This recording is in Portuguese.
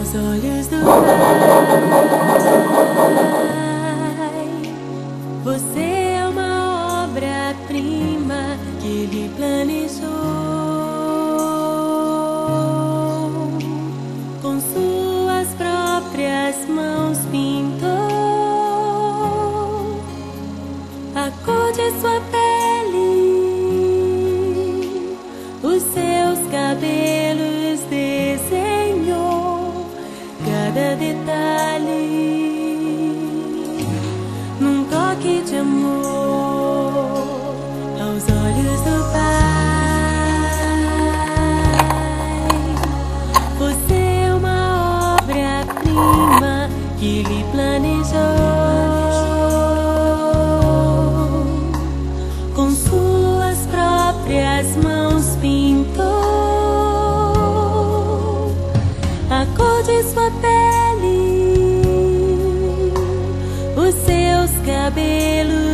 aos olhos do Pai. Você é uma obra-prima que Ele planejou. Com suas próprias mãos pintou a cor de sua pele, os seus cabelos desenhou cada detalhe num toque de amor aos olhos do Pai. Você é uma obra-prima que Ele planejou. Com suas próprias mãos pintou a cor de sua pele, os seus cabelos